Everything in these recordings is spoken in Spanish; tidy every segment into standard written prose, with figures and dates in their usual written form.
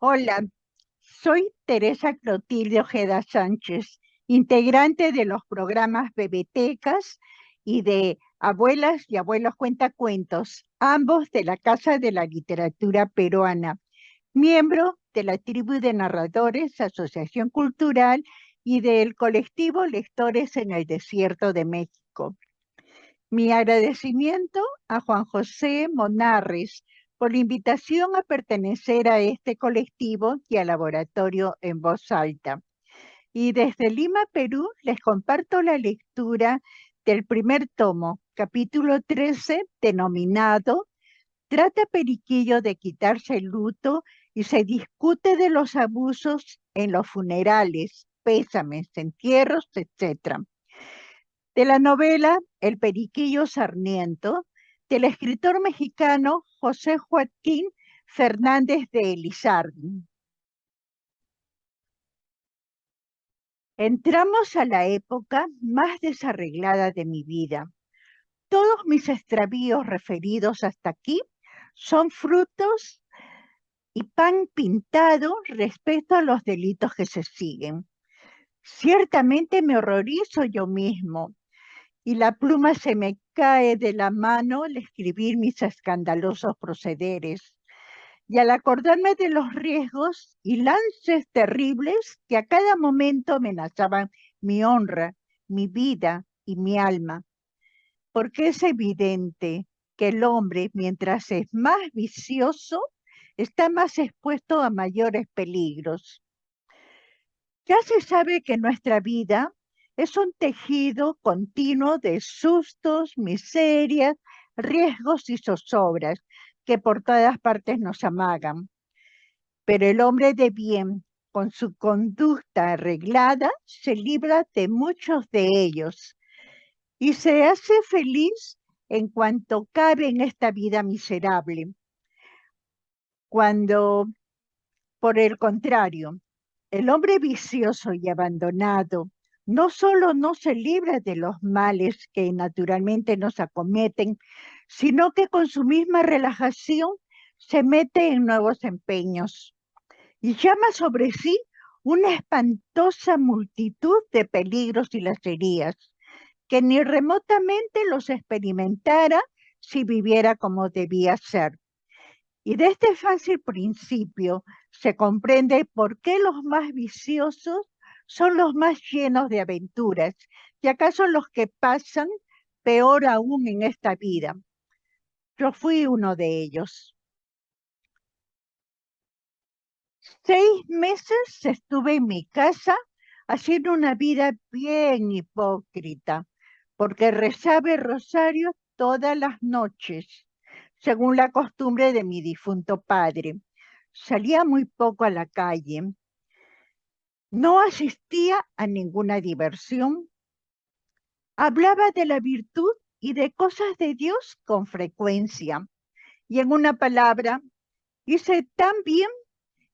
Hola, soy Teresa Clotilde Ojeda Sánchez, integrante de los programas Bebetecas y de Abuelas y Abuelos Cuentacuentos, ambos de la Casa de la Literatura Peruana, miembro de la Tribu de Narradores, Asociación Cultural y del colectivo Lectores en el Desierto de México. Mi agradecimiento a Juan José Monarres por la invitación a pertenecer a este colectivo y al laboratorio en voz alta. Y desde Lima, Perú, les comparto la lectura del primer tomo, capítulo 13, denominado Trata Periquillo de quitarse el luto y se discute de los abusos en los funerales, pésames, entierros, etc. De la novela El Periquillo Sarmiento, del escritor mexicano José Joaquín Fernández de Elizardi. Entramos a la época más desarreglada de mi vida. Todos mis extravíos referidos hasta aquí son frutos y pan pintado respecto a los delitos que se siguen. Ciertamente me horrorizo yo mismo, y la pluma se me cae de la mano al escribir mis escandalosos procederes. Y al acordarme de los riesgos y lances terribles que a cada momento amenazaban mi honra, mi vida y mi alma, porque es evidente que el hombre, mientras es más vicioso, está más expuesto a mayores peligros. Ya se sabe que nuestra vida es un tejido continuo de sustos, miserias, riesgos y zozobras que por todas partes nos amagan. Pero el hombre de bien, con su conducta arreglada, se libra de muchos de ellos y se hace feliz en cuanto cabe en esta vida miserable. Cuando, por el contrario, el hombre vicioso y abandonado no solo no se libra de los males que naturalmente nos acometen, sino que con su misma relajación se mete en nuevos empeños y llama sobre sí una espantosa multitud de peligros y lacerías que ni remotamente los experimentara si viviera como debía ser. Y de este fácil principio se comprende por qué los más viciosos son los más llenos de aventuras, y acaso los que pasan peor aún en esta vida. Yo fui uno de ellos. 6 meses estuve en mi casa haciendo una vida bien hipócrita, porque rezaba el rosario todas las noches, según la costumbre de mi difunto padre. Salía muy poco a la calle, no asistía a ninguna diversión, hablaba de la virtud y de cosas de Dios con frecuencia. Y en una palabra, hice tan bien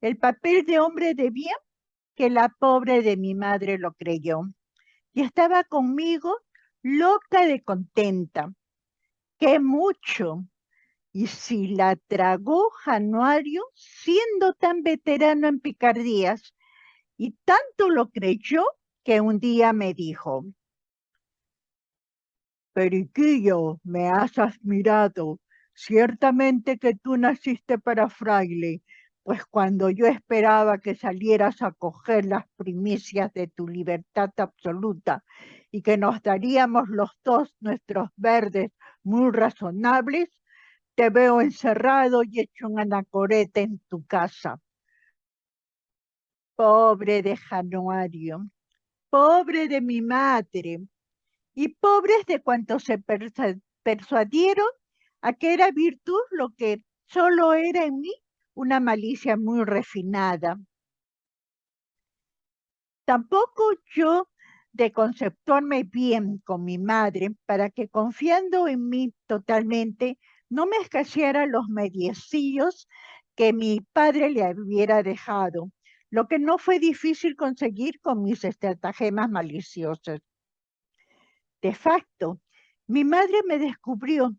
el papel de hombre de bien que la pobre de mi madre lo creyó. Y estaba conmigo loca de contenta. ¡Qué mucho! Y si la tragó Januario, siendo tan veterano en picardías, y tanto lo creyó que un día me dijo: Periquillo, me has admirado. Ciertamente que tú naciste para fraile, pues cuando yo esperaba que salieras a coger las primicias de tu libertad absoluta y que nos daríamos los dos nuestros verdes muy razonables, te veo encerrado y hecho un anacorete en tu casa. Pobre de Januario, pobre de mi madre, y pobres de cuantos se persuadieron a que era virtud lo que solo era en mí una malicia muy refinada. Tampoco yo de conceptuarme bien con mi madre para que confiando en mí totalmente no me escaseara los mediecillos que mi padre le hubiera dejado, lo que no fue difícil conseguir con mis estratagemas maliciosos. De facto, mi madre me descubrió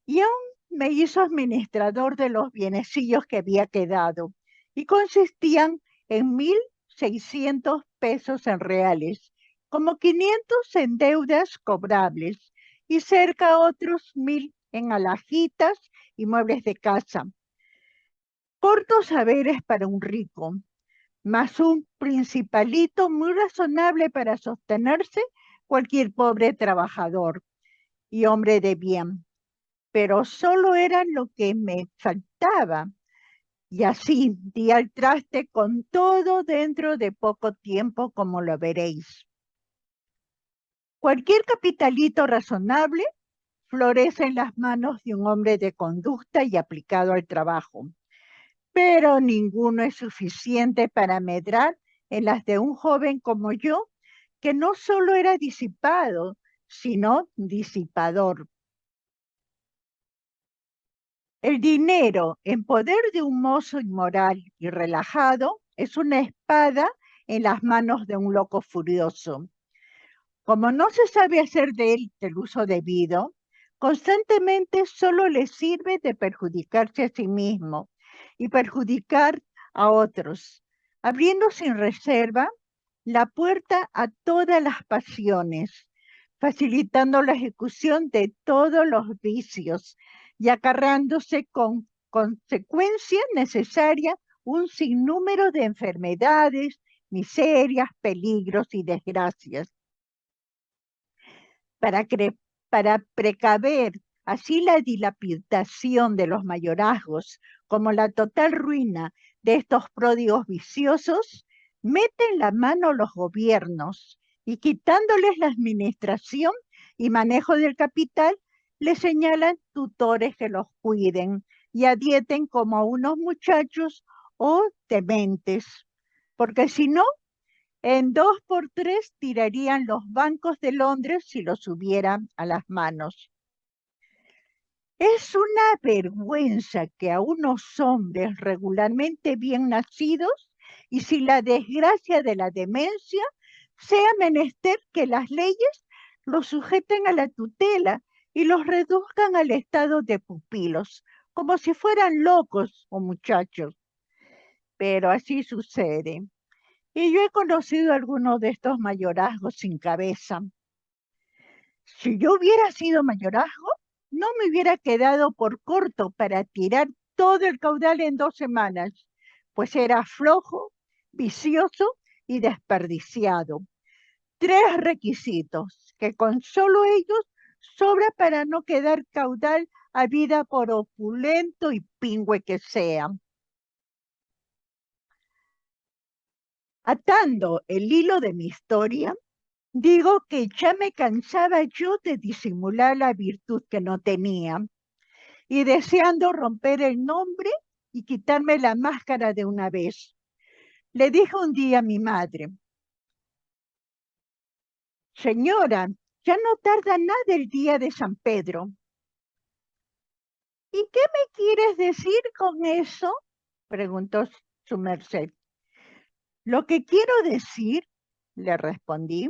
y aún me hizo administrador de los bienecillos que había quedado, y consistían en 1.600 pesos en reales, como 500 en deudas cobrables y cerca otros 1.000 en alhajitas y muebles de casa. Cortos saberes para un rico, más un principalito muy razonable para sostenerse cualquier pobre trabajador y hombre de bien. Pero solo era lo que me faltaba. Y así di al traste con todo dentro de poco tiempo, como lo veréis. Cualquier capitalito razonable florece en las manos de un hombre de conducta y aplicado al trabajo, pero ninguno es suficiente para medrar en las de un joven como yo, que no solo era disipado, sino disipador. El dinero en poder de un mozo inmoral y relajado es una espada en las manos de un loco furioso. Como no se sabe hacer de él el uso debido, constantemente solo le sirve de perjudicarse a sí mismo y perjudicar a otros, abriendo sin reserva la puerta a todas las pasiones, facilitando la ejecución de todos los vicios y acarrándose con consecuencia necesaria un sinnúmero de enfermedades, miserias, peligros y desgracias. Para, para precaver así la dilapidación de los mayorazgos como la total ruina de estos pródigos viciosos, meten la mano los gobiernos y quitándoles la administración y manejo del capital, les señalan tutores que los cuiden y adieten como a unos muchachos o dementes, porque si no, en 2 por 3 tirarían los bancos de Londres si los hubieran a las manos. Es una vergüenza que a unos hombres regularmente bien nacidos y sin la desgracia de la demencia sea menester que las leyes los sujeten a la tutela y los reduzcan al estado de pupilos, como si fueran locos o muchachos. Pero así sucede. Y yo he conocido a algunos de estos mayorazgos sin cabeza. Si yo hubiera sido mayorazgo, no me hubiera quedado por corto para tirar todo el caudal en 2 semanas, pues era flojo, vicioso y desperdiciado. 3 requisitos, que con solo ellos sobra para no quedar caudal a vida por opulento y pingüe que sea. Atando el hilo de mi historia, digo que ya me cansaba yo de disimular la virtud que no tenía y deseando romper el nombre y quitarme la máscara de una vez. Le dije un día a mi madre: señora, ya no tarda nada el día de San Pedro. ¿Y qué me quieres decir con eso?, preguntó su merced. Lo que quiero decir, le respondí,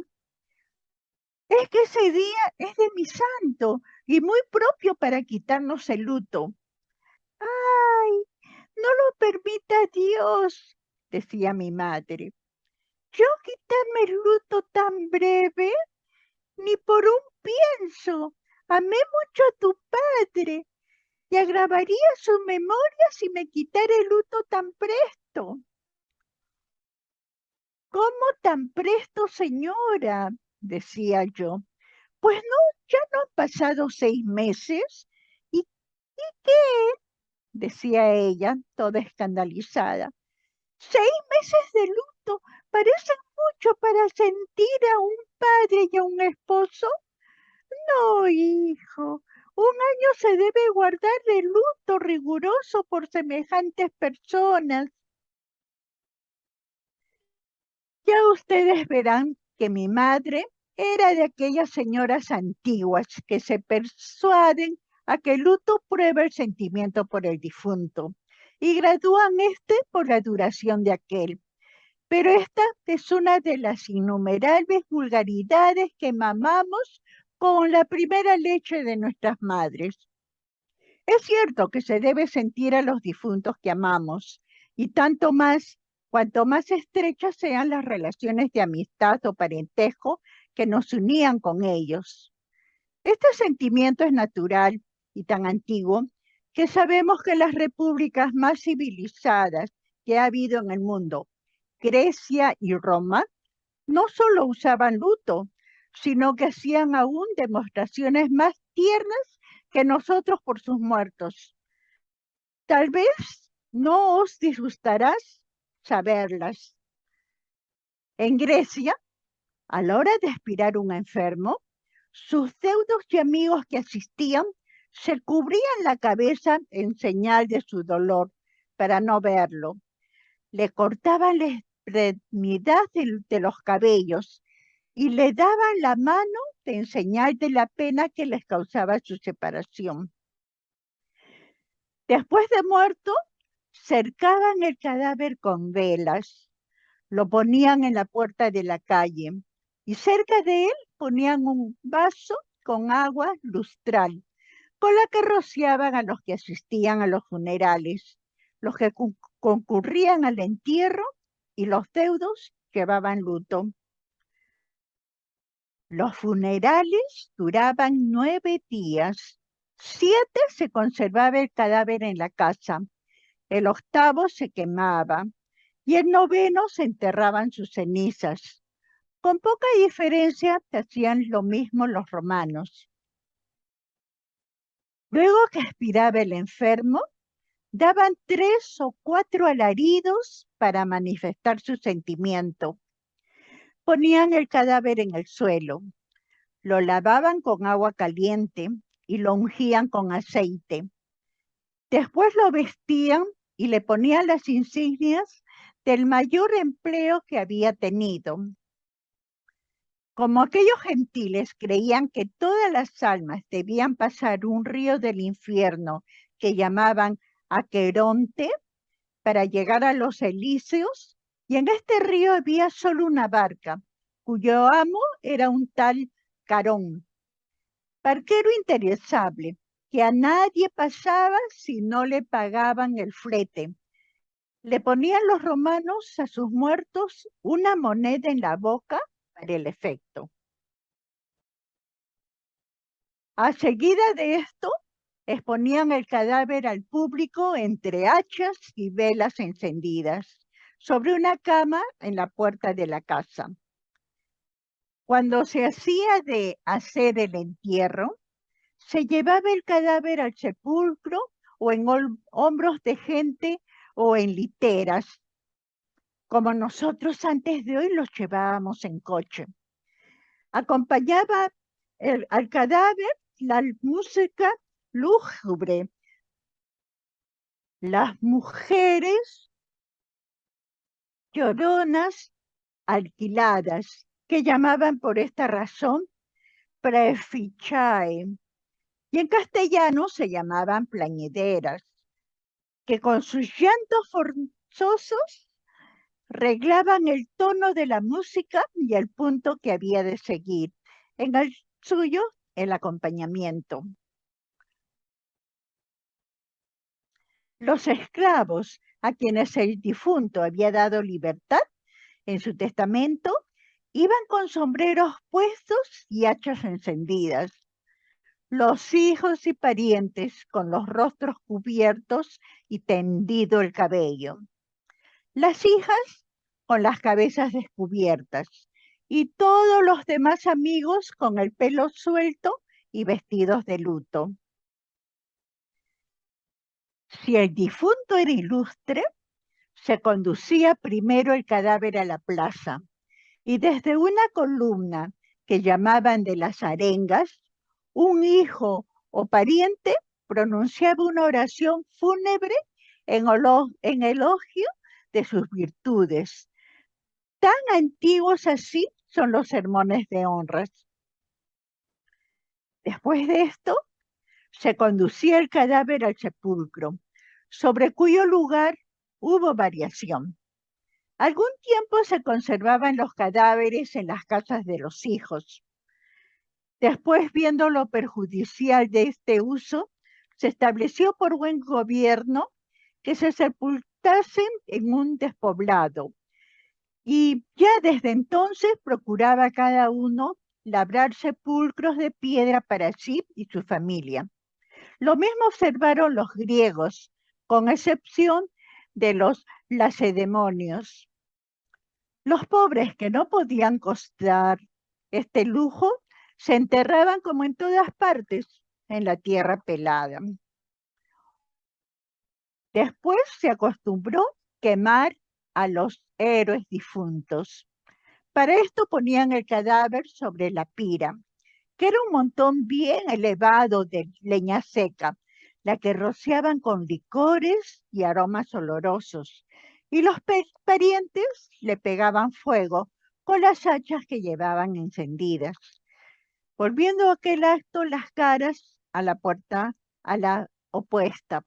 es que ese día es de mi santo y muy propio para quitarnos el luto. ¡Ay, no lo permita Dios!, decía mi madre. ¿Yo quitarme el luto tan breve? Ni por un pienso. Amé mucho a tu padre y agravaría su memoria si me quitara el luto tan presto. ¿Cómo tan presto, señora?, decía yo. Pues no, ya no han pasado 6 meses. ¿Y qué?, decía ella, toda escandalizada. 6 meses de luto parecen mucho para sentir a un padre y a un esposo. No, hijo, un año se debe guardar de luto riguroso por semejantes personas. Ya ustedes verán que mi madre era de aquellas señoras antiguas que se persuaden a que el luto prueba el sentimiento por el difunto y gradúan este por la duración de aquel. Pero esta es una de las innumerables vulgaridades que mamamos con la primera leche de nuestras madres. Es cierto que se debe sentir a los difuntos que amamos y cuanto más estrechas sean las relaciones de amistad o parentesco que nos unían con ellos. Este sentimiento es natural y tan antiguo que sabemos que las repúblicas más civilizadas que ha habido en el mundo, Grecia y Roma, no solo usaban luto, sino que hacían aún demostraciones más tiernas que nosotros por sus muertos. Tal vez no os disgustarás saberlas. En Grecia, a la hora de expirar un enfermo, sus deudos y amigos que asistían se cubrían la cabeza en señal de su dolor para no verlo. Le cortaban la extremidad de los cabellos y le daban la mano en señal de la pena que les causaba su separación. Después de muerto, cercaban el cadáver con velas, lo ponían en la puerta de la calle y cerca de él ponían un vaso con agua lustral, con la que rociaban a los que asistían a los funerales, los que concurrían al entierro y los deudos llevaban luto. Los funerales duraban 9 días. 7 se conservaba el cadáver en la casa, el 8º se quemaba y el 9º se enterraban sus cenizas. Con poca diferencia hacían lo mismo los romanos. Luego que expiraba el enfermo, daban 3 o 4 alaridos para manifestar su sentimiento. Ponían el cadáver en el suelo, lo lavaban con agua caliente y lo ungían con aceite. Después lo vestían y le ponían las insignias del mayor empleo que había tenido. Como aquellos gentiles creían que todas las almas debían pasar un río del infierno que llamaban Aqueronte para llegar a los Elíseos, y en este río había solo una barca, cuyo amo era un tal Carón, barquero interesable, que a nadie pasaba si no le pagaban el flete. Le ponían los romanos a sus muertos una moneda en la boca para el efecto. A seguida de esto, exponían el cadáver al público entre hachas y velas encendidas, sobre una cama en la puerta de la casa. Cuando se hacía de hacer el entierro, se llevaba el cadáver al sepulcro o en hombros de gente o en literas, como nosotros antes de hoy los llevábamos en coche. Acompañaba al cadáver la música lúgubre. Las mujeres lloronas alquiladas, que llamaban por esta razón prefichae, y en castellano se llamaban plañideras, que con sus llantos forzosos reglaban el tono de la música y el punto que había de seguir, en el suyo el acompañamiento. Los esclavos a quienes el difunto había dado libertad en su testamento iban con sombreros puestos y hachas encendidas. Los hijos y parientes con los rostros cubiertos y tendido el cabello. Las hijas con las cabezas descubiertas y todos los demás amigos con el pelo suelto y vestidos de luto. Si el difunto era ilustre, se conducía primero el cadáver a la plaza y desde una columna que llamaban de las arengas, un hijo o pariente pronunciaba una oración fúnebre en elogio de sus virtudes. Tan antiguos así son los sermones de honras. Después de esto, se conducía el cadáver al sepulcro, sobre cuyo lugar hubo variación. Algún tiempo se conservaban los cadáveres en las casas de los hijos. Después, viendo lo perjudicial de este uso, se estableció por buen gobierno que se sepultasen en un despoblado. Y ya desde entonces procuraba cada uno labrar sepulcros de piedra para sí y su familia. Lo mismo observaron los griegos, con excepción de los lacedemonios. Los pobres que no podían costar este lujo se enterraban como en todas partes en la tierra pelada. Después se acostumbró quemar a los héroes difuntos. Para esto ponían el cadáver sobre la pira, que era un montón bien elevado de leña seca, la que rociaban con licores y aromas olorosos, y los parientes le pegaban fuego con las hachas que llevaban encendidas, volviendo aquel acto las caras a la puerta a la opuesta.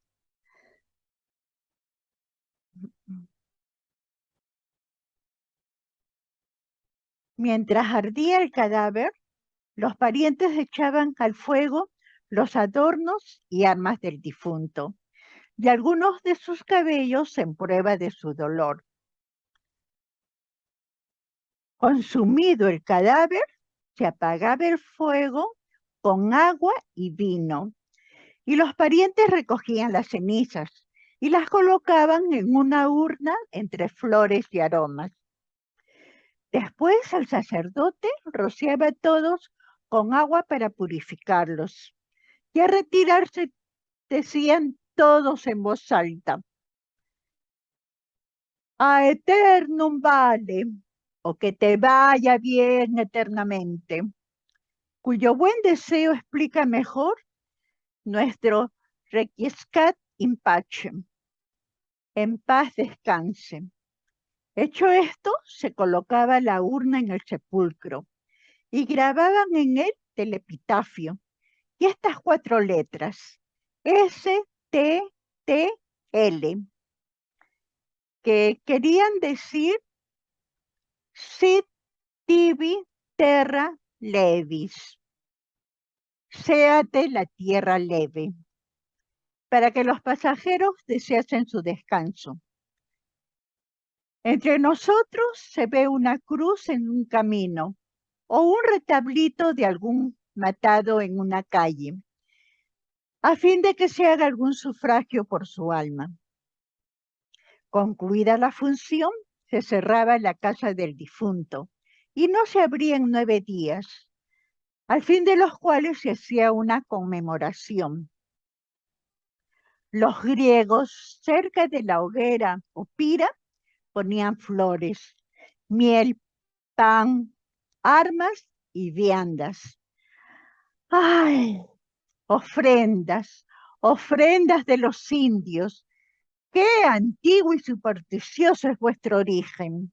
Mientras ardía el cadáver, los parientes echaban al fuego los adornos y armas del difunto, y algunos de sus cabellos en prueba de su dolor. Consumido el cadáver, se apagaba el fuego con agua y vino, y los parientes recogían las cenizas y las colocaban en una urna entre flores y aromas. Después el sacerdote rociaba a todos con agua para purificarlos, y al retirarse decían todos en voz alta: a eternum vale, o que te vaya bien eternamente, cuyo buen deseo explica mejor nuestro requiescat in pacem, en paz descanse. Hecho esto, se colocaba la urna en el sepulcro y grababan en él el epitafio y estas 4 letras, S-T-T-L, que querían decir sit tibi terra levis, séate la tierra leve, para que los pasajeros deseasen su descanso. Entre nosotros se ve una cruz en un camino o un retablito de algún matado en una calle, a fin de que se haga algún sufragio por su alma. Concluida la función, se cerraba la casa del difunto y no se abría en 9 días, al fin de los cuales se hacía una conmemoración. Los griegos, cerca de la hoguera o pira, ponían flores, miel, pan, armas y viandas. ¡Ay! Ofrendas, ofrendas de los indios. ¡Qué antiguo y supersticioso es vuestro origen!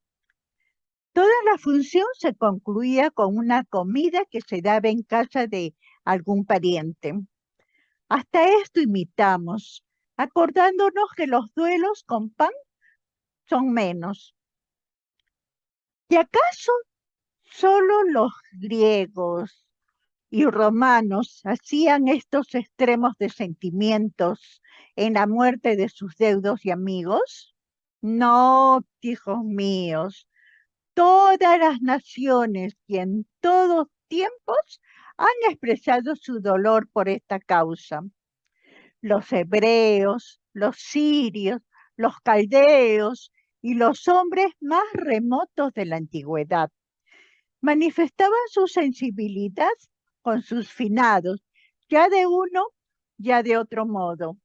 Toda la función se concluía con una comida que se daba en casa de algún pariente. Hasta esto imitamos, acordándonos que los duelos con pan son menos. ¿Y acaso solo los griegos y romanos hacían estos extremos de sentimientos en la muerte de sus deudos y amigos? No, hijos míos, todas las naciones y en todos tiempos han expresado su dolor por esta causa. Los hebreos, los sirios, los caldeos y los hombres más remotos de la antigüedad manifestaban su sensibilidad con sus finados, ya de uno, ya de otro modo.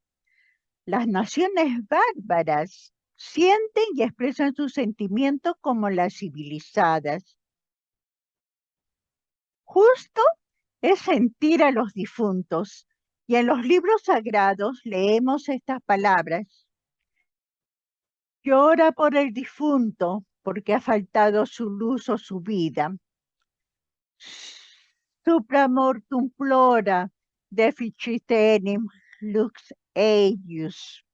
Las naciones bárbaras sienten y expresan sus sentimientos como las civilizadas. Justo es sentir a los difuntos, y en los libros sagrados leemos estas palabras: llora por el difunto, porque ha faltado su luz o su vida. Supra mortum plora, deficit enim lux eius.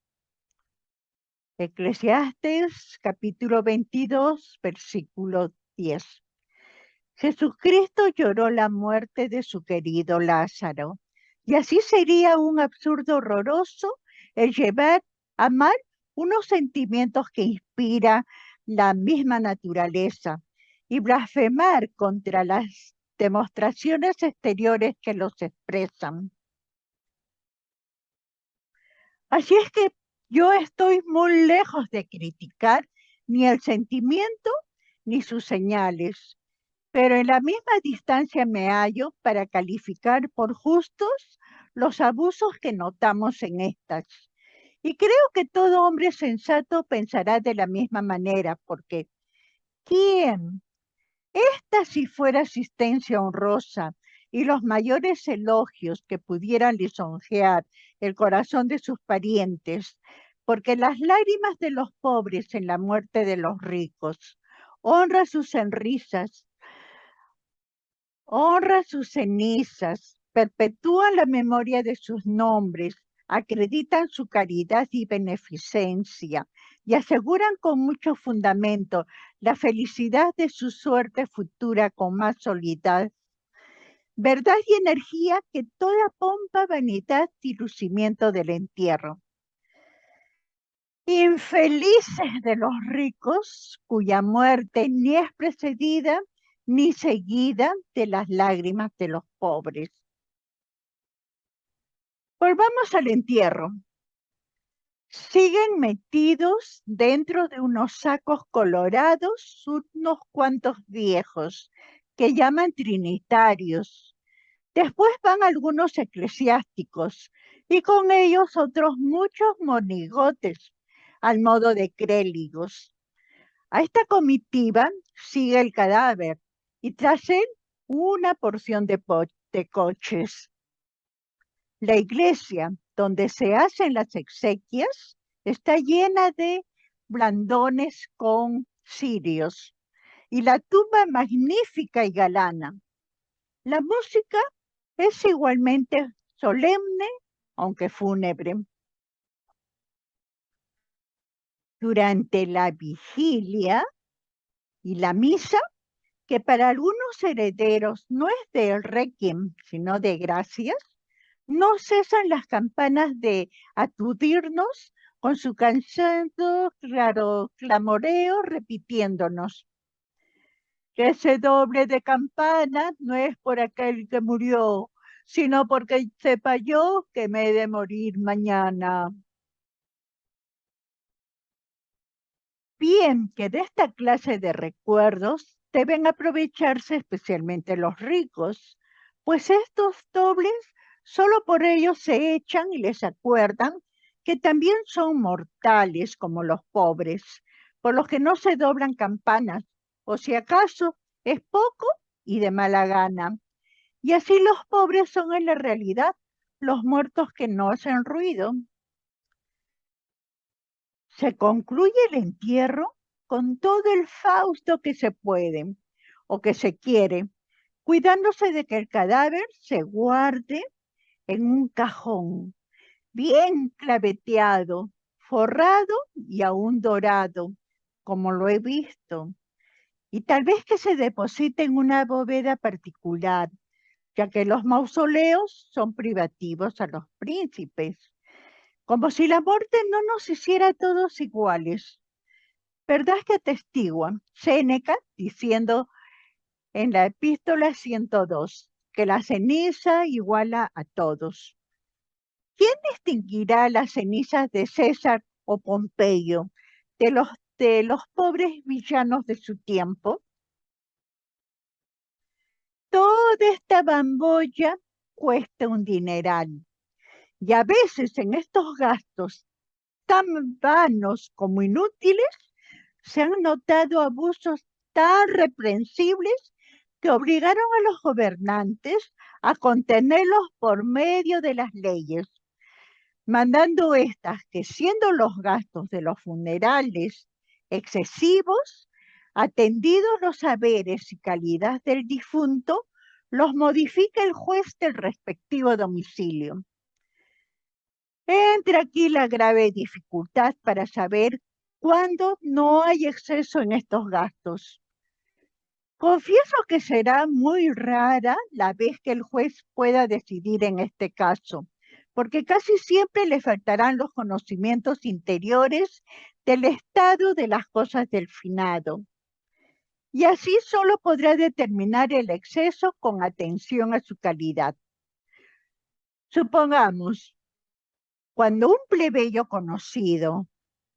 Eclesiastes capítulo 22, versículo 10. Jesucristo lloró la muerte de su querido Lázaro, y así sería un absurdo horroroso el llevar a mal unos sentimientos que inspira la misma naturaleza y blasfemar contra las demostraciones exteriores que los expresan. Así es que yo estoy muy lejos de criticar ni el sentimiento ni sus señales, pero en la misma distancia me hallo para calificar por justos los abusos que notamos en estas. Y creo que todo hombre sensato pensará de la misma manera, porque ¿quién? Esta si fuera asistencia honrosa y los mayores elogios que pudieran lisonjear el corazón de sus parientes, porque las lágrimas de los pobres en la muerte de los ricos honra sus sonrisas, honra sus cenizas, perpetúan la memoria de sus nombres, acreditan su caridad y beneficencia y aseguran con mucho fundamento la felicidad de su suerte futura con más solidez, verdad y energía que toda pompa, vanidad y lucimiento del entierro. Infelices de los ricos, cuya muerte ni es precedida ni seguida de las lágrimas de los pobres. Volvamos al entierro. Siguen metidos dentro de unos sacos colorados unos cuantos viejos que llaman trinitarios. Después van algunos eclesiásticos y con ellos otros muchos monigotes al modo de créligos. A esta comitiva sigue el cadáver y tras él una porción de coches. La iglesia donde se hacen las exequias está llena de blandones con cirios y la tumba magnífica y galana. La música es igualmente solemne, aunque fúnebre. Durante la vigilia y la misa, que para algunos herederos no es de requiem, sino de gracias, no cesan las campanas de aturdirnos con su cansado claro clamoreo repitiéndonos: que ese doble de campana no es por aquel que murió, sino porque sepa yo que me he de morir mañana. Bien que de esta clase de recuerdos deben aprovecharse especialmente los ricos, pues estos dobles solo por ellos se echan y les acuerdan que también son mortales como los pobres, por los que no se doblan campanas, o si acaso es poco y de mala gana. Y así los pobres son en la realidad los muertos que no hacen ruido. Se concluye el entierro con todo el fausto que se puede o que se quiere, cuidándose de que el cadáver se guarde en un cajón bien claveteado, forrado y aún dorado, como lo he visto, y tal vez que se deposite en una bóveda particular, ya que los mausoleos son privativos a los príncipes, como si la muerte no nos hiciera a todos iguales. ¿Verdad que atestigua Séneca diciendo en la epístola 102 que la ceniza iguala a todos? ¿Quién distinguirá las cenizas de César o Pompeyo de los pobres villanos de su tiempo? Toda esta bambolla cuesta un dineral y a veces en estos gastos tan vanos como inútiles se han notado abusos tan reprensibles que obligaron a los gobernantes a contenerlos por medio de las leyes, mandando estas que siendo los gastos de los funerales excesivos, atendidos los saberes y calidad del difunto, los modifica el juez del respectivo domicilio. Entra aquí la grave dificultad para saber cuándo no hay exceso en estos gastos. Confieso que será muy rara la vez que el juez pueda decidir en este caso, porque casi siempre le faltarán los conocimientos interiores del estado de las cosas del finado. Y así solo podrá determinar el exceso con atención a su calidad. Supongamos, cuando un plebeyo conocido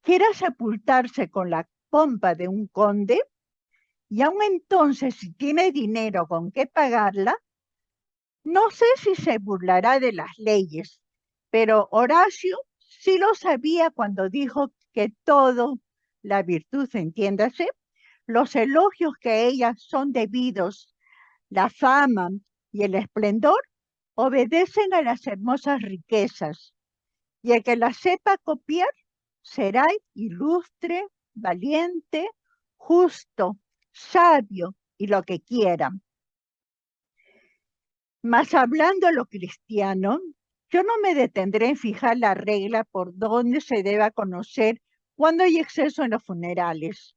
quiera sepultarse con la pompa de un conde, y aun entonces si tiene dinero con qué pagarla, no sé si se burlará de las leyes, pero Horacio sí lo sabía cuando dijo que todo, la virtud, entiéndase, los elogios que a ellas son debidos, la fama y el esplendor, obedecen a las hermosas riquezas, y el que las sepa copiar será ilustre, valiente, justo, sabio y lo que quiera. Mas hablando a lo cristiano, yo no me detendré en fijar la regla por donde se deba conocer cuando hay exceso en los funerales.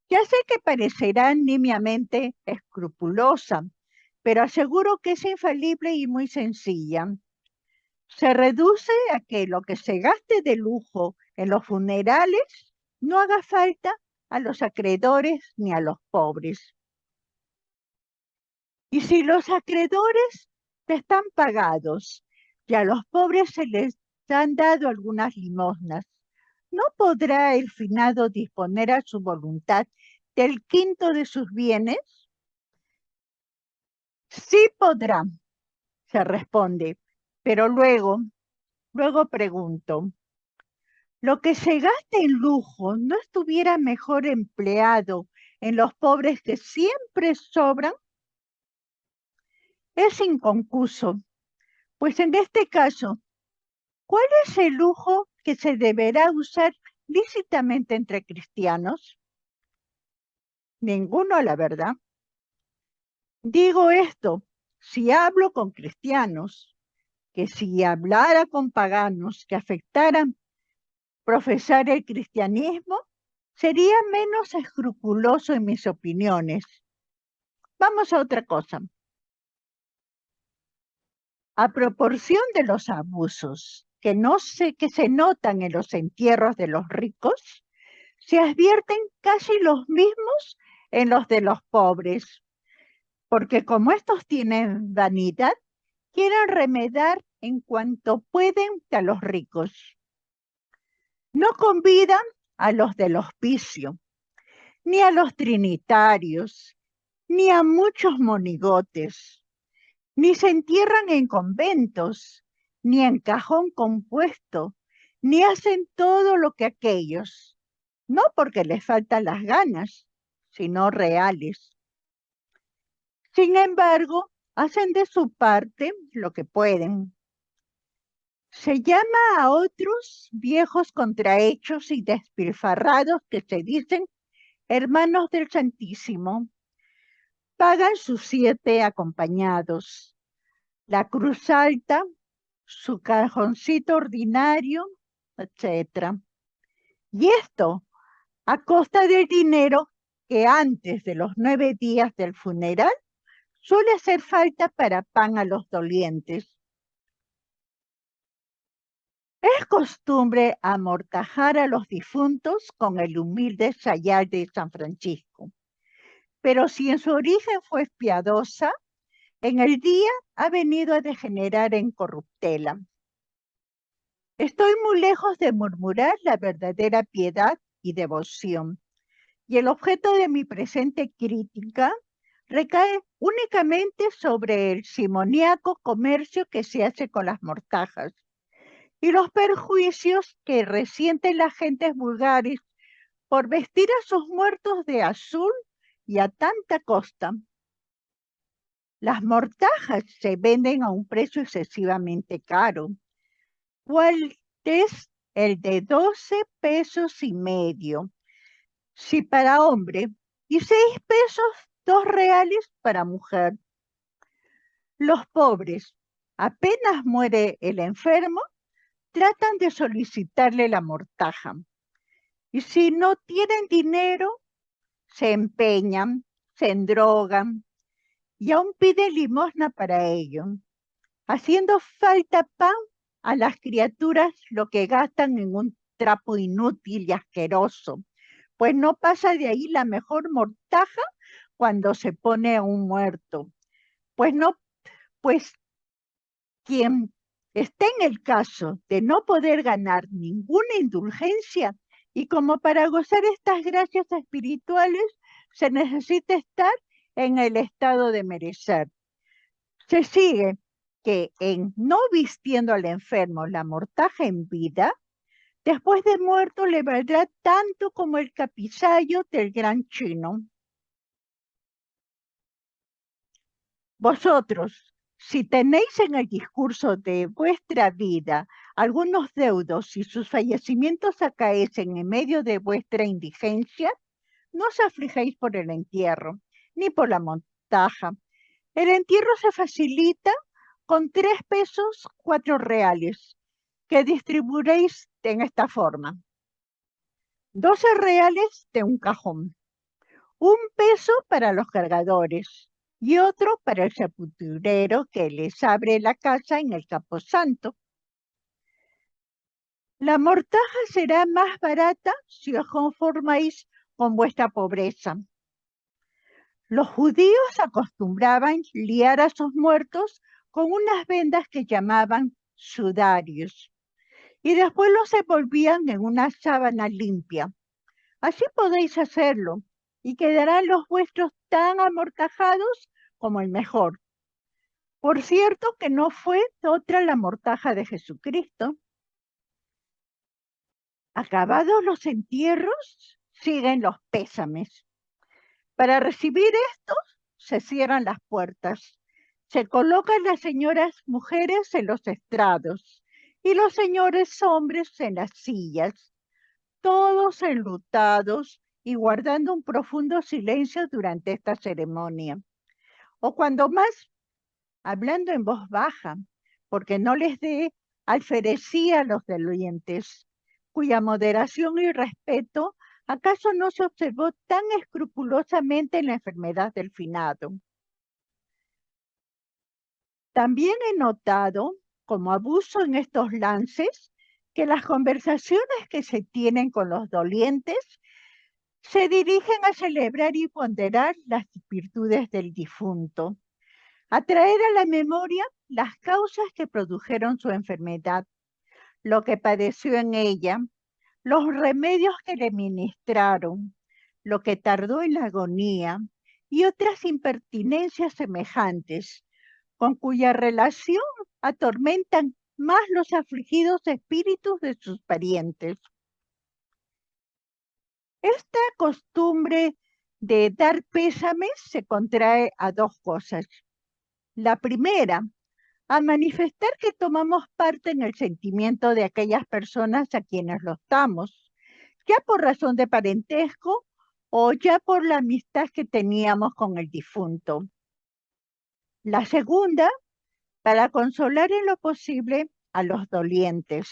Ya sé que parecerá nimiamente escrupulosa, pero aseguro que es infalible y muy sencilla. Se reduce a que lo que se gaste de lujo en los funerales no haga falta a los acreedores ni a los pobres. Y si los acreedores están pagados y a los pobres se les han dado algunas limosnas, ¿no podrá el finado disponer a su voluntad del quinto de sus bienes? Sí podrá, se responde, pero luego pregunto, ¿lo que se gasta en lujo no estuviera mejor empleado en los pobres que siempre sobran? Es inconcuso, pues en este caso, ¿cuál es el lujo que se deberá usar lícitamente entre cristianos? Ninguno, la verdad. Digo esto, si hablo con cristianos, que si hablara con paganos que afectaran profesar el cristianismo, sería menos escrupuloso en mis opiniones. Vamos a otra cosa. A proporción de los abusos que se notan en los entierros de los ricos, se advierten casi los mismos en los de los pobres, porque como estos tienen vanidad, quieren remedar en cuanto pueden a los ricos. No convidan a los del hospicio, ni a los trinitarios, ni a muchos monigotes, ni se entierran en conventos, ni en cajón compuesto, ni hacen todo lo que aquellos, no porque les faltan las ganas, sino reales. Sin embargo, hacen de su parte lo que pueden. Se llama a otros viejos contrahechos y despilfarrados que se dicen hermanos del Santísimo. Pagan sus 7 acompañados, la cruz alta, su cajoncito ordinario, etc. Y esto a costa del dinero que antes de los 9 días del funeral suele hacer falta para pan a los dolientes. Es costumbre amortajar a los difuntos con el humilde sayal de San Francisco, pero si en su origen fue piadosa, en el día ha venido a degenerar en corruptela. Estoy muy lejos de murmurar la verdadera piedad y devoción, y el objeto de mi presente crítica recae únicamente sobre el simoníaco comercio que se hace con las mortajas y los perjuicios que resienten las gentes vulgares por vestir a sus muertos de azul y a tanta costa. Las mortajas se venden a un precio excesivamente caro. ¿Cuál es el de 12 pesos y medio? Si para hombre, y 6 pesos, 2 reales para mujer. Los pobres, apenas muere el enfermo, tratan de solicitarle la mortaja. Y si no tienen dinero, se empeñan, se endrogan y aún piden limosna para ello. haciendo falta pan a las criaturas lo que gastan en un trapo inútil y asqueroso, pues no pasa de ahí la mejor mortaja cuando se pone a un muerto. Pues no, pues quien está en el caso de no poder ganar ninguna indulgencia y como para gozar estas gracias espirituales se necesita estar en el estado de merecer. Se sigue que en no vistiendo al enfermo la mortaja en vida, después de muerto le valdrá tanto como el capizayo del gran chino. Vosotros, si tenéis en el discurso de vuestra vida algunos deudos y sus fallecimientos acaecen en medio de vuestra indigencia, no os aflijéis por el entierro, ni por la montaja. El entierro se facilita con 3 pesos, 4 reales, que distribuiréis en esta forma. 12 reales de un cajón, 1 peso para los cargadores y otro para el sepulturero que les abre la casa en el camposanto. La mortaja será más barata si os conformáis con vuestra pobreza. Los judíos acostumbraban liar a sus muertos con unas vendas que llamaban sudarios y después los envolvían en una sábana limpia. Así podéis hacerlo y quedarán los vuestros tan amortajados como el mejor. Por cierto que no fue otra la mortaja de Jesucristo. Acabados los entierros, siguen los pésames. Para recibir estos, se cierran las puertas. Se colocan las señoras mujeres en los estrados y los señores hombres en las sillas, todos enlutados y guardando un profundo silencio durante esta ceremonia. O cuando más, hablando en voz baja, porque no les dé alferecía a los dolientes, cuya moderación y respeto acaso no se observó tan escrupulosamente en la enfermedad del finado. También he notado, como abuso en estos lances, que las conversaciones que se tienen con los dolientes se dirigen a celebrar y ponderar las virtudes del difunto, a traer a la memoria las causas que produjeron su enfermedad, lo que padeció en ella, los remedios que le ministraron, lo que tardó en la agonía y otras impertinencias semejantes, con cuya relación atormentan más los afligidos espíritus de sus parientes. Esta costumbre de dar pésames se contrae a 2 cosas. La primera, a manifestar que tomamos parte en el sentimiento de aquellas personas a quienes los damos, ya por razón de parentesco o ya por la amistad que teníamos con el difunto. La segunda, para consolar en lo posible a los dolientes,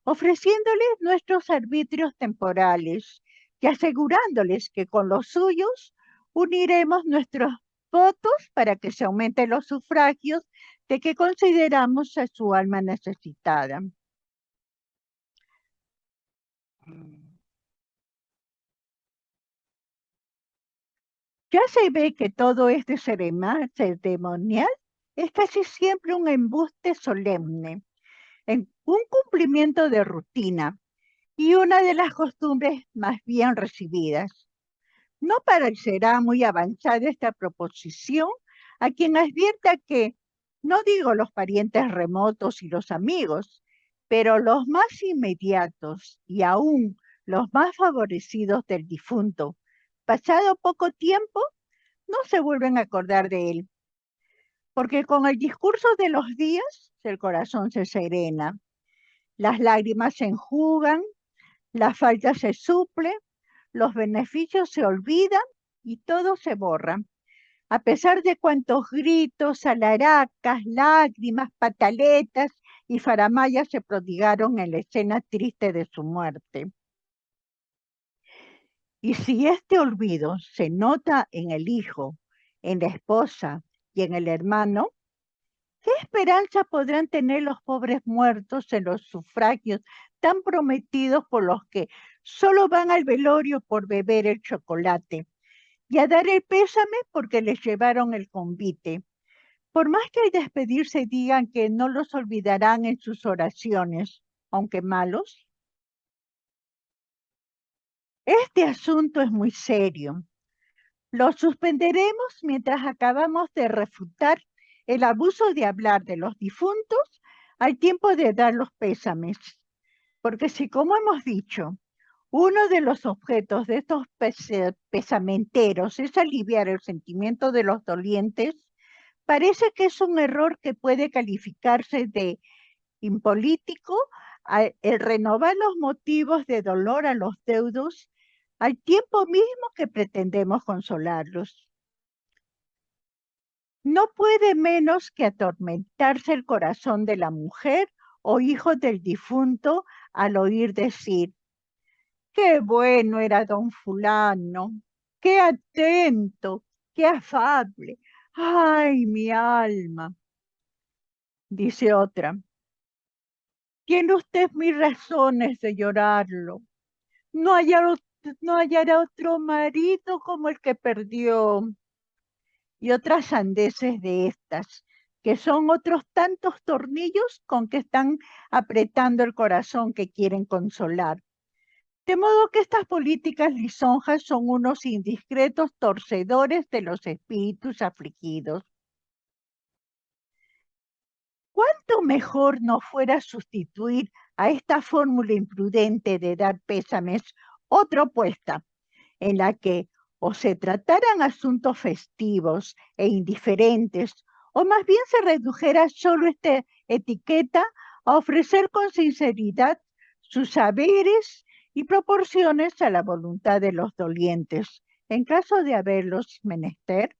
ofreciéndoles nuestros arbitrios temporales y asegurándoles que con los suyos uniremos nuestros votos para que se aumenten los sufragios de que consideramos a su alma necesitada. Ya se ve que todo este ceremonial es casi siempre un embuste solemne, en un cumplimiento de rutina y una de las costumbres más bien recibidas. No parecerá muy avanzada esta proposición a quien advierta que, no digo los parientes remotos y los amigos, pero los más inmediatos y aún los más favorecidos del difunto, pasado poco tiempo, no se vuelven a acordar de él, porque con el discurso de los días el corazón se serena, las lágrimas se enjugan, la falta se suple, los beneficios se olvidan y todo se borra. A pesar de cuantos gritos, alaracas, lágrimas, pataletas y faramayas se prodigaron en la escena triste de su muerte. Y si este olvido se nota en el hijo, en la esposa y en el hermano, ¿Qué esperanza podrán tener los pobres muertos en los sufragios tan prometidos por los que solo van al velorio por beber el chocolate y a dar el pésame porque les llevaron el convite? Por más que al despedirse digan que no los olvidarán en sus oraciones, aunque malos. Este asunto es muy serio. Lo suspenderemos mientras acabamos de refutar el abuso de hablar de los difuntos al tiempo de dar los pésames. Porque si, como hemos dicho, uno de los objetos de estos pesamenteros es aliviar el sentimiento de los dolientes, parece que es un error que puede calificarse de impolítico el renovar los motivos de dolor a los deudos al tiempo mismo que pretendemos consolarlos. No puede menos que atormentarse el corazón de la mujer o hijo del difunto al oír decir: qué bueno era don fulano, qué atento, qué afable. Ay, mi alma. Dice otra: tiene usted mil razones de llorarlo. No no hallará otro marido como el que perdió. Y otras sandeces de estas, que son otros tantos tornillos con que están apretando el corazón que quieren consolar. De modo que estas políticas lisonjas son unos indiscretos torcedores de los espíritus afligidos. ¿Cuánto mejor no fuera sustituir a esta fórmula imprudente de dar pésames otra opuesta, en la que o se trataran asuntos festivos e indiferentes, o más bien se redujera solo esta etiqueta a ofrecer con sinceridad sus saberes y proporciones a la voluntad de los dolientes, en caso de haberlos menester?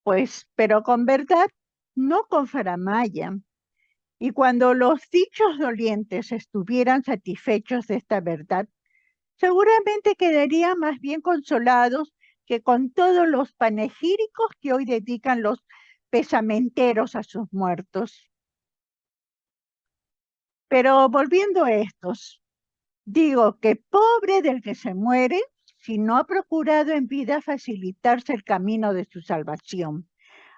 Pues, pero con verdad, no con faramaya. Y cuando los dichos dolientes estuvieran satisfechos de esta verdad, seguramente quedarían más bien consolados que con todos los panegíricos que hoy dedican los pesamenteros a sus muertos. Pero volviendo a estos, digo que pobre del que se muere si no ha procurado en vida facilitarse el camino de su salvación,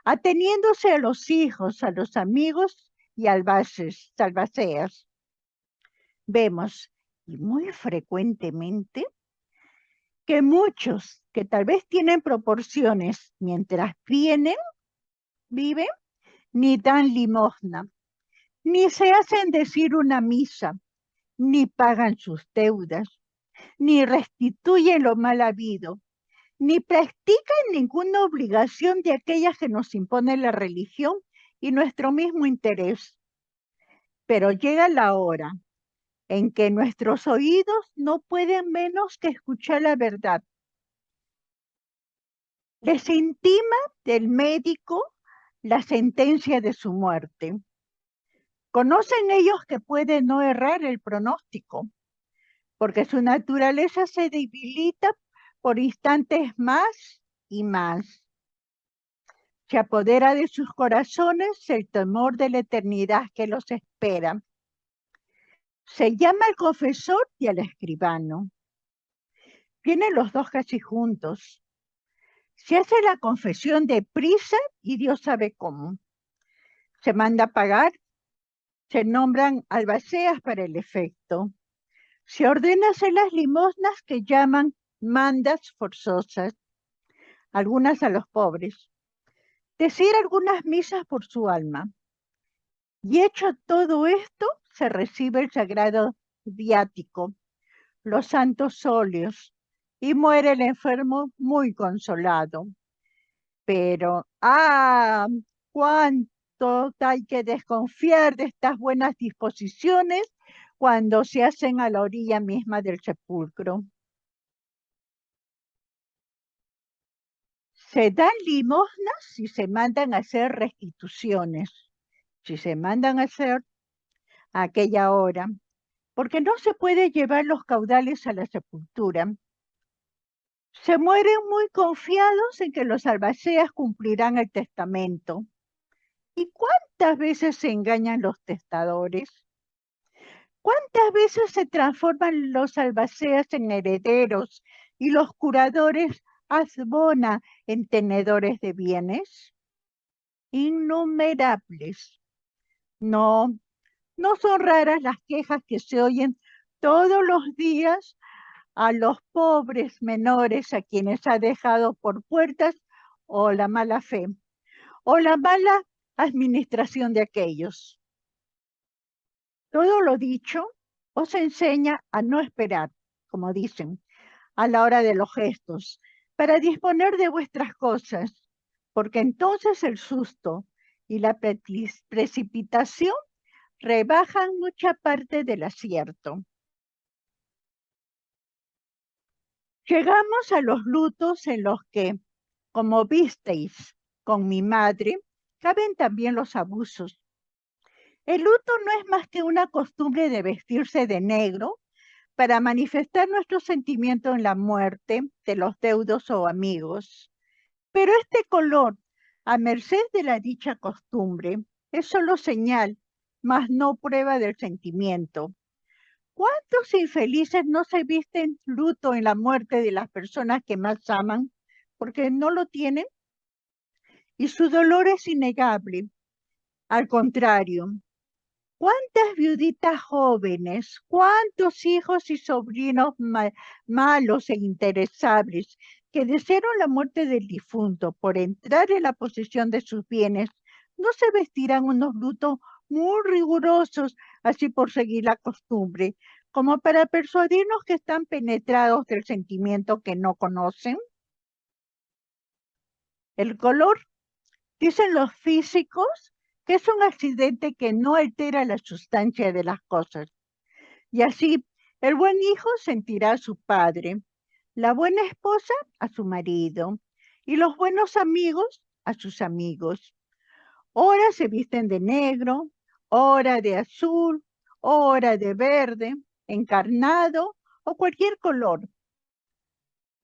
ateniéndose a los hijos, a los amigos y salvaceas. Vemos, y muy frecuentemente, que muchos que tal vez tienen proporciones mientras viven, ni dan limosna, ni se hacen decir una misa, ni pagan sus deudas, ni restituyen lo mal habido, ni practican ninguna obligación de aquellas que nos impone la religión y nuestro mismo interés. Pero llega la hora en que nuestros oídos no pueden menos que escuchar la verdad. Les intima del médico la sentencia de su muerte. Conocen ellos que puede no errar el pronóstico, porque su naturaleza se debilita por instantes más y más. Se apodera de sus corazones el temor de la eternidad que los espera. Se llama al confesor y al escribano. Vienen los dos casi juntos. Se hace la confesión deprisa y Dios sabe cómo. Se manda pagar, se nombran albaceas para el efecto. Se ordena hacer las limosnas que llaman mandas forzosas, algunas a los pobres. Decir algunas misas por su alma. Y hecho todo esto, se recibe el sagrado viático, los santos óleos, y muere el enfermo muy consolado. Pero, cuánto hay que desconfiar de estas buenas disposiciones cuando se hacen a la orilla misma del sepulcro. Se dan limosnas y se mandan a hacer restituciones, si se mandan a hacer a aquella hora, porque no se puede llevar los caudales a la sepultura. Se mueren muy confiados en que los albaceas cumplirán el testamento. ¿Y cuántas veces se engañan los testadores? ¿Cuántas veces se transforman los albaceas en herederos y los curadores azbona en tenedores de bienes? Innumerables. No, no son raras las quejas que se oyen todos los días a los pobres menores a quienes ha dejado por puertas o la mala fe o la mala administración de aquellos. Todo lo dicho os enseña a no esperar, como dicen, a la hora de los gestos, para disponer de vuestras cosas, porque entonces el susto y la precipitación rebajan mucha parte del acierto. Llegamos a los lutos en los que, como visteis con mi madre, caben también los abusos. El luto no es más que una costumbre de vestirse de negro para manifestar nuestro sentimiento en la muerte de los deudos o amigos. Pero este color, a merced de la dicha costumbre, es solo señal, mas no prueba del sentimiento. ¿Cuántos infelices no se visten luto en la muerte de las personas que más aman porque no lo tienen? Y su dolor es innegable. Al contrario, ¿cuántas viuditas jóvenes, cuántos hijos y sobrinos malos e interesables que desearon la muerte del difunto por entrar en la posesión de sus bienes, no se vestirán unos lutos muy rigurosos así por seguir la costumbre, como para persuadirnos que están penetrados del sentimiento que no conocen? El color, dicen los físicos, que es un accidente que no altera la sustancia de las cosas. Y así, el buen hijo sentirá a su padre, la buena esposa a su marido, y los buenos amigos a sus amigos. Ora se visten de negro, ora de azul, ora de verde, encarnado o cualquier color.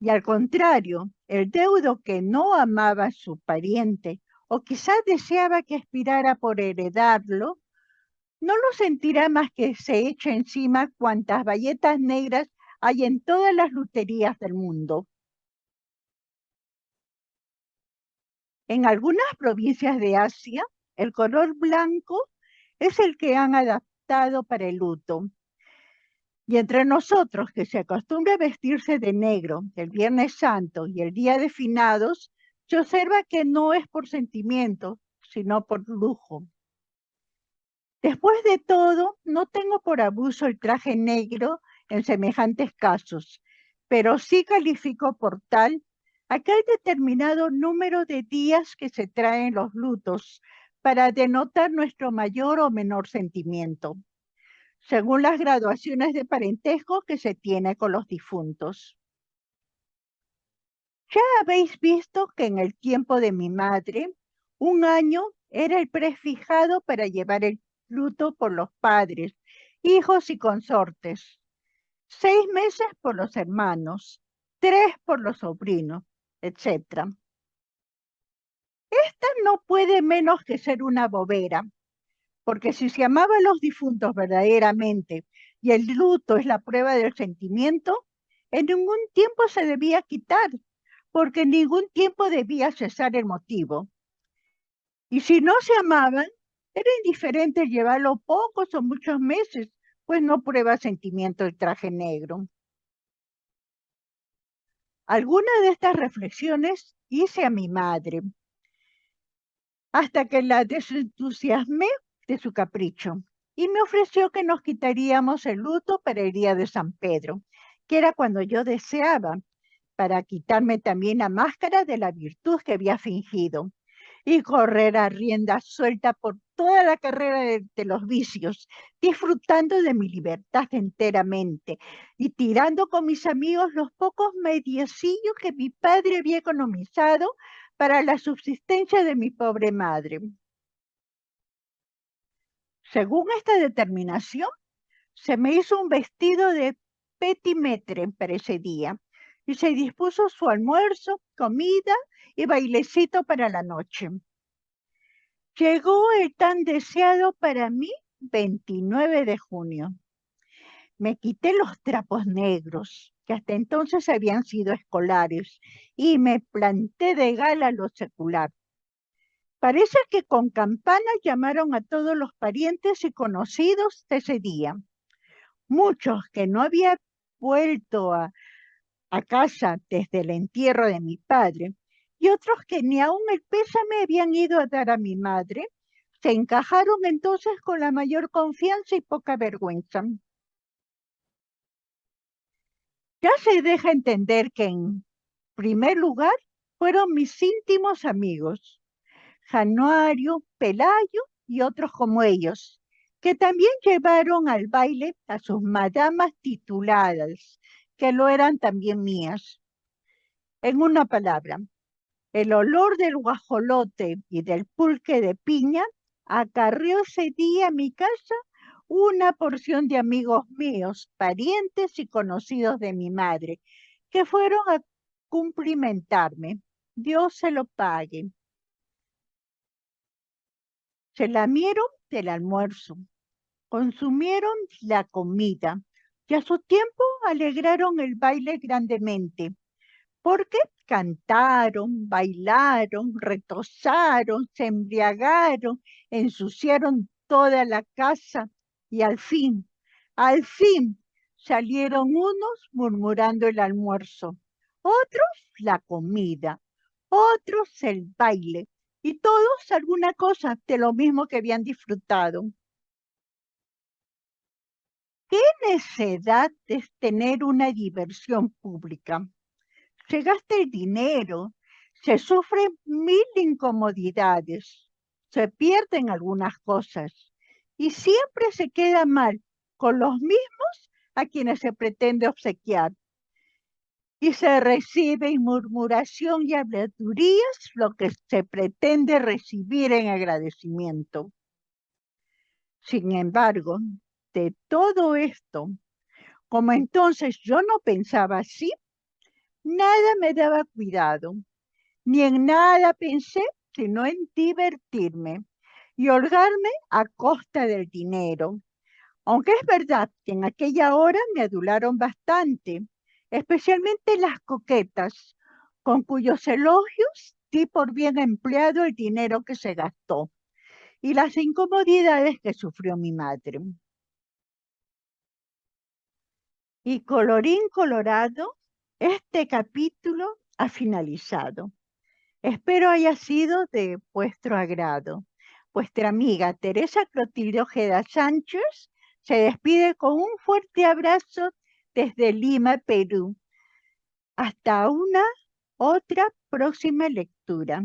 Y al contrario, el deudo que no amaba a su pariente o quizás deseaba que aspirara por heredarlo, no lo sentirá más que se echa encima cuantas bayetas negras hay en todas las luterías del mundo. En algunas provincias de Asia, el color blanco es el que han adaptado para el luto. Y entre nosotros, que se acostumbra a vestirse de negro el Viernes Santo y el Día de Finados, se observa que no es por sentimiento, sino por lujo. Después de todo, no tengo por abuso el traje negro en semejantes casos, pero sí califico por tal aquel determinado número de días que se traen los lutos para denotar nuestro mayor o menor sentimiento, según las graduaciones de parentesco que se tiene con los difuntos. Ya habéis visto que en el tiempo de mi madre, un año era el prefijado para llevar el luto por los padres, hijos y consortes, 6 meses por los hermanos, 3 por los sobrinos, etc. Esta no puede menos que ser una bobera, porque si se amaba a los difuntos verdaderamente y el luto es la prueba del sentimiento, en ningún tiempo se debía quitar, porque en ningún tiempo debía cesar el motivo. Y si no se amaban, era indiferente llevarlo pocos o muchos meses, pues no prueba sentimiento el traje negro. Algunas de estas reflexiones hice a mi madre, hasta que la desentusiasmé de su capricho, y me ofreció que nos quitaríamos el luto para el día de San Pedro, que era cuando yo deseaba, para quitarme también la máscara de la virtud que había fingido, y correr a rienda suelta por toda la carrera de los vicios, disfrutando de mi libertad enteramente y tirando con mis amigos los pocos mediecillos que mi padre había economizado para la subsistencia de mi pobre madre. Según esta determinación, se me hizo un vestido de petimetre para ese día y se dispuso su almuerzo, comida y bailecito para la noche. Llegó el tan deseado para mí 29 de junio. Me quité los trapos negros, que hasta entonces habían sido escolares, y me planté de gala lo secular. Parece que con campanas llamaron a todos los parientes y conocidos de ese día. Muchos que no había vuelto a casa desde el entierro de mi padre, y otros que ni aun el pésame habían ido a dar a mi madre, se encajaron entonces con la mayor confianza y poca vergüenza. Ya se deja entender que en primer lugar fueron mis íntimos amigos, Januario, Pelayo y otros como ellos, que también llevaron al baile a sus madamas tituladas, que lo eran también mías. En una palabra, el olor del guajolote y del pulque de piña acarreó ese día a mi casa una porción de amigos míos, parientes y conocidos de mi madre, que fueron a cumplimentarme. Dios se lo pague. Se lamieron del almuerzo, consumieron la comida y a su tiempo alegraron el baile grandemente, porque cantaron, bailaron, retozaron, se embriagaron, ensuciaron toda la casa y al fin salieron unos murmurando el almuerzo, otros la comida, otros el baile y todos alguna cosa de lo mismo que habían disfrutado. ¿Qué necedad es tener una diversión pública? Se gasta el dinero, se sufren mil incomodidades, se pierden algunas cosas y siempre se queda mal con los mismos a quienes se pretende obsequiar. Y se recibe en murmuración y habladurías lo que se pretende recibir en agradecimiento. Sin embargo, de todo esto, como entonces yo no pensaba así, nada me daba cuidado. Ni en nada pensé sino en divertirme y holgarme a costa del dinero. Aunque es verdad que en aquella hora me adularon bastante, especialmente las coquetas, con cuyos elogios di por bien empleado el dinero que se gastó y las incomodidades que sufrió mi madre. Y colorín colorado, este capítulo ha finalizado. Espero haya sido de vuestro agrado. Vuestra amiga Teresa Clotilde Ojeda Sánchez se despide con un fuerte abrazo desde Lima, Perú. Hasta una otra próxima lectura.